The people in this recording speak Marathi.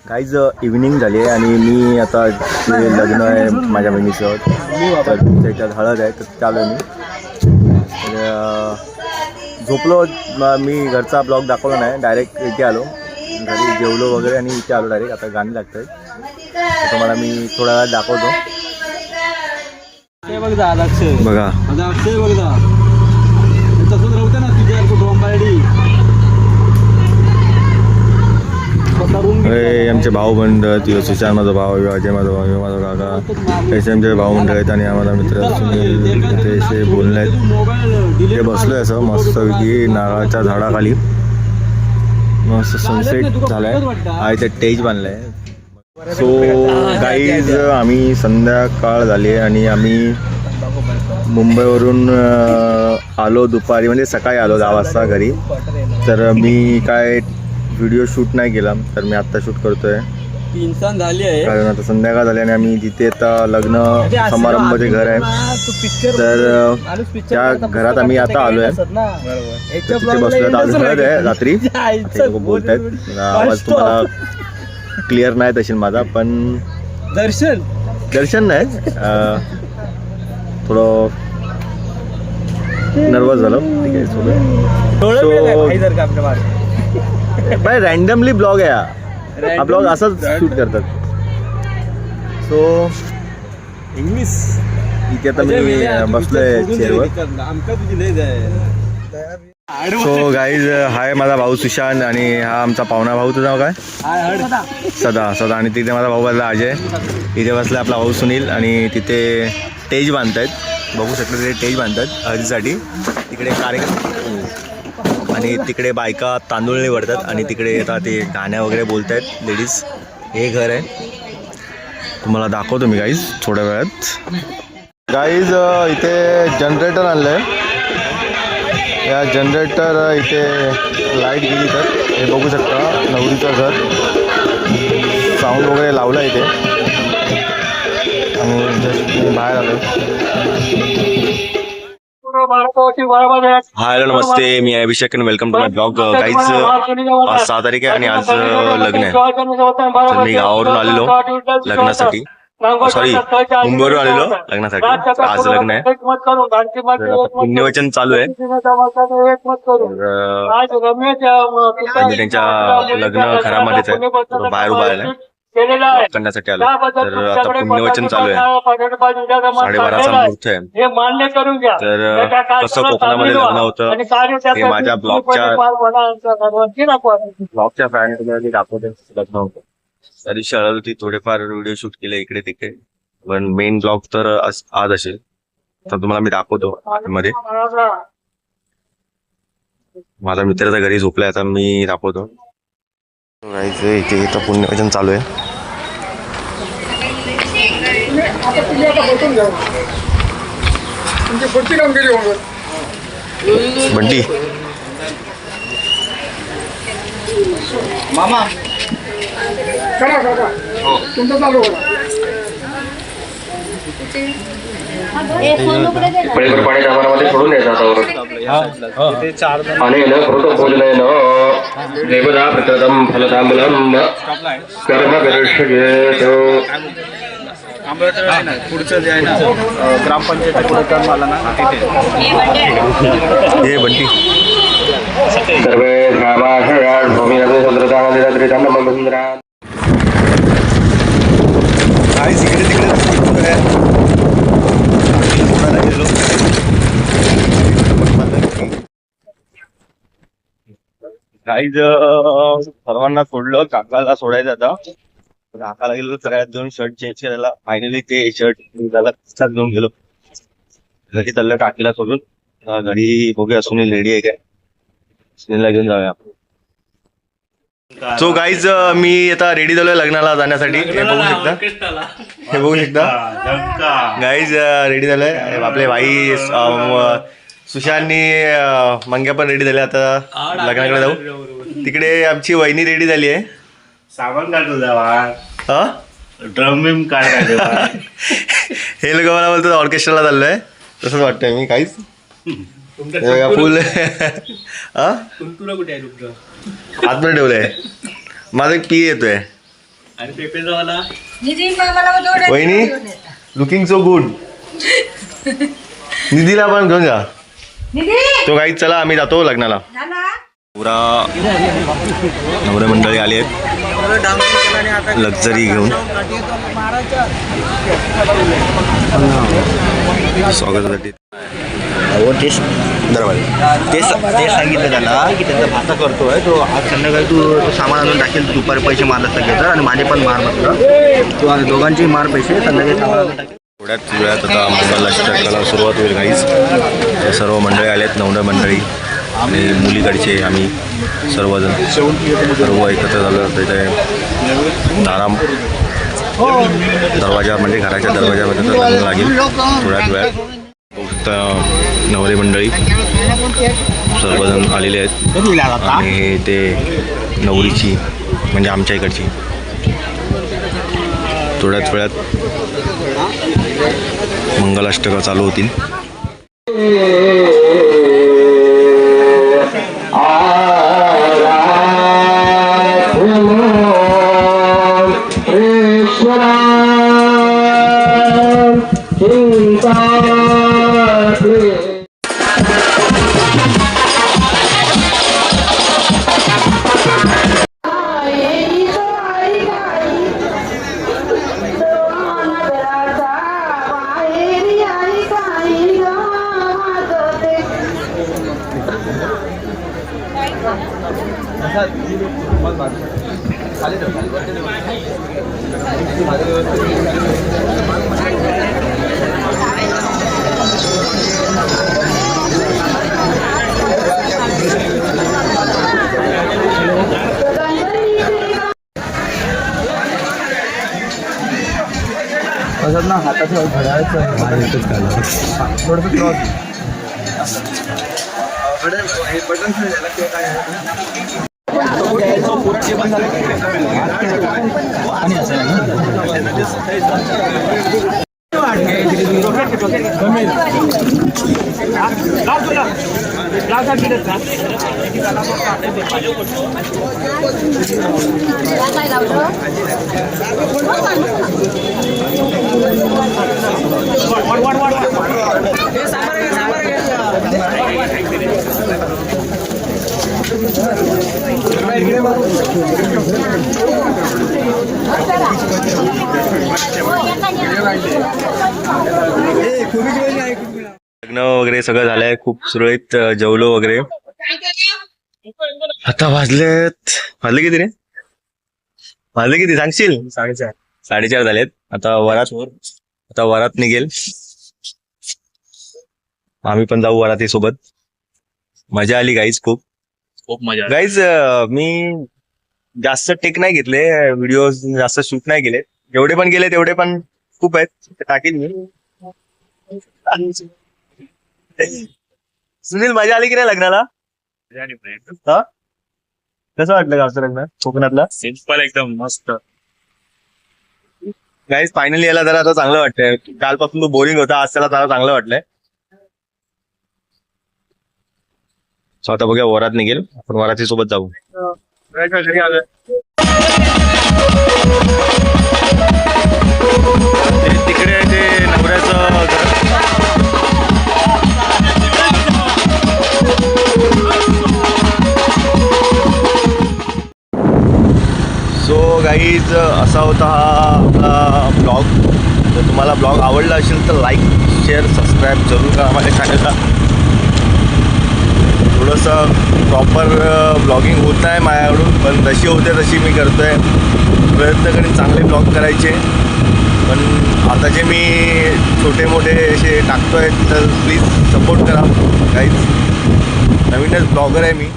काहीच इव्हिनिंग झाली आहे आणि मी आता जे लग्न आहे माझ्या बहिणीचं तर त्याच्यात हळद आहे तर चालू आहे मी तर झोपलो मी घरचा ब्लॉग दाखवला नाही डायरेक्ट इथे आलो घरी जेवलो वगैरे आणि इथे आलो डायरेक्ट आता गाणी लागत आहेत तुम्हाला मी थोडा वेळात दाखवतो बघा आमचे भाऊ मंडळ ती सुशांत माझा भाऊ अजय माझा भाऊ माझा काका त्याचे आमचे भाऊ मंडळ आहेत आणि आम्हाला मित्र सुनील ते बोलले आहेत ते बसलोय असं मस्तपैकी नारळाच्या झाडाखाली मस्त सनसेट झालाय आहे ते टेज बांधलाय सो गाईज आम्ही संध्याकाळ झाली आणि आम्ही मुंबईवरून आलो दुपारी म्हणजे सकाळी आलो 10 वाजता घरी तर मी काय व्हिडिओ शूट नाही केला तर मी आत्ता शूट करतोय झाली आहे कारण आता संध्याकाळ झाली आणि आम्ही जिथे आता लग्न समारंभाचे घर आहे तर त्या घरात आम्ही आता आलोय तिथे बसलो आज हळद आहे रात्री बोलत आहेत आवाज तुम्हाला क्लिअर नाही तशी माझा पण दर्शन नाही थोडं नर्वस झालं ठीक आहे बाय रँडमली ब्लॉग आहे हा ब्लॉग असाच शूट करतात सो इंग्लिश इथे आता मी बसलोय चेअरवर सो गाईज हाय माझा भाऊ सुशांत आणि हा आमचा पाहुणा भाऊ तुझं नाव काय सदा आणि तिथे माझा भाऊ बसला अजय इथे बसला आपला भाऊ सुनील आणि तिथे टेज बांधतायत बघू शकतो तिथे टेज बांधतात हळदीसाठी तिकडे कार्यक्रम आणि तिकडे बायका तांदूळ निवडतात आणि तिकडे आता ते गाण्या वगैरे बोलत आहेत लेडीज हे घर आहे तुम्हाला दाखवतो मी गाईज थोड्या वेळात गाईज इथे जनरेटर आणलं आहे या जनरेटर इथे लाईट गेली तर हे बघू शकता नवरीचं घर साऊंड वगैरे लावला इथे आणि जस्ट बाहेर आलो हाय नमस्ते मी अभिषेक आणि वेलकम टू माय ब्लॉग काहीच 6 तारीख आहे आणि आज लग्न आहे तर मी गावावरून आलेलो लग्नासाठी सॉरी मुंबईवरून आलेलो लग्नासाठी आज लग्न आहे पुण्यवचन चालू आहे मी त्यांच्या लग्न घरामध्येच आहे बाहेर उभा आहे करण्यासाठी आलो तर आता पुण्यवचन चालू आहे 12:30चा मुहूर्त आहे तर कसं कोकणामध्ये लग्न होतं हे माझ्या ब्लॉगच्या फॅन दाखवते लग्न होतं त्या दिवशी हळद होती थोडेफार व्हिडिओ शूट केले इकडे तिकडे पण मेन ब्लॉग तर आज असेल तर तुम्हाला मी दाखवतो मध्ये माझा मित्राच्या घरी झोपलाय आता मी दाखवतो इथे इथं पुण्यवचन चालू आहे बंटी मामा तुमचं चालू पाणी दाबामध्ये सोडून द्यायचं अनेन कृतभोजनेन देवता प्रकृतं फलतांबूलं कर्म करिष्येत पुढचं जे आहे ना ग्रामपंचायत पुढे काम आला ना हे बंटी सर्वे ग्रामाशयात भूमिरते समुद्रतानदी तन्नमंद्रा काय इकडे तिकडे काही सर्वांना सोडलं काकाला सोडायचं आता काकाला गेलो सगळ्यात दोन शर्ट चेंज करायला फायनली ते शर्ट त्याला घेऊन गेलो घरी चाललं काकीला सोडून घरी बघूया सुनील रेडी आहे काय सुनीलला घेऊन जाऊया सो गाईज मी आता रेडी झालोय लग्नाला जाण्यासाठी हे बघू शकता गाईज रेडी झालोय आपले भाई सुशांतनी मंग्या पण रेडी झाले आता लग्नाकडे जाऊ तिकडे आमची वहिनी रेडी झाली आहे सामान काढतो जावा ड्रम बिम काढ हे लोक मला बोलतो ऑर्केस्ट्राला चाललोय तसंच वाटतंय मी काहीच फुल तुला कुठे आहे आतमध्ये ठेवलंय माझा एक पी येतोय आणि पेपेचा वाला वहिनी लुकिंग सो गुड. निधीला पण घेऊन जा. तो काही चला आम्ही जातो लग्नाला. पुरा नवरे मंडळी आली आहेत लक्झरी घेऊन. स्वागतासाठी तेच सांगितलं त्याला की त्याचा भाता करतोय तो आज संध्याकाळी तू सामान आणून टाकेल. दुपारी पैसे मारला सगळ्याचं आणि माझे पण मार मात्र तू दोघांचे मार पैसे संध्याकाळी सामान आणून टाकेल. थोड्याच वेळात आता मंगलाष्टकाला सुरुवात होईल गाईज. हे सर्व मंडळी आलेत नवरा मंडळी आणि मुलीकडचे आम्ही सर्वजण सर्व एकत्र झालं. तिथे दाराम दरवाजा म्हणजे घराच्या दरवाजामध्ये तर लग्न लागेल थोड्याच वेळात. फक्त नवरे मंडळी सर्वजण आलेले आहेत आणि ते नवरीची म्हणजे आमच्या इकडची थोड्याच वेळात मंगलाष्टका चालू होतील. तसंच ना हाताचं घड्याळाचं थोडंसं क्रॉस बटन आणि असं लग्न वगैरे सगळं झालंय. खूप सुरळीत जेवलो वगैरे. आता वाजले किती रे? वाजले किती सांगशील? 4:30 झालेत. आता वरात निघेल. आम्ही पण जाऊ वराती सोबत. मजा आली गाईज खूप मजा. गाईज मी जास्त टेक नाही घेतले व्हिडिओ जास्त शूट नाही केले. जेवढे पण गेले तेवढे पण खूप आहेत टाकील मी. सुनील मजा आली की नाही लग्नाला? कसं वाटलं गावचं लग्न कोकणातला? सिंपल एकदम मस्त. गाईज फायनली याला जरा आता चांगलं वाटतंय. कालपासून तो बोरिंग होता आज त्याला जरा चांगलं वाटलंय. सो आता बघूया वरात निघेल आपण वराती सोबत जाऊ. तिकडे ते नवऱ्याचं घर. सो गाईज असा होता हा आपला ब्लॉग. जर तुम्हाला ब्लॉग आवडला असेल तर लाईक शेअर सबस्क्राईब जरूर करा माझ्या चॅनलला. थोडंसं प्रॉपर ब्लॉगिंग होत आहे माझ्याकडून पण जशी होते तशी मी करतोय. प्रयत्न करीन चांगले ब्लॉग करायचे. पण आता जे मी छोटे मोठे असे टाकतोय तर प्लीज सपोर्ट करा गाईज. नवीनच ब्लॉगर आहे मी.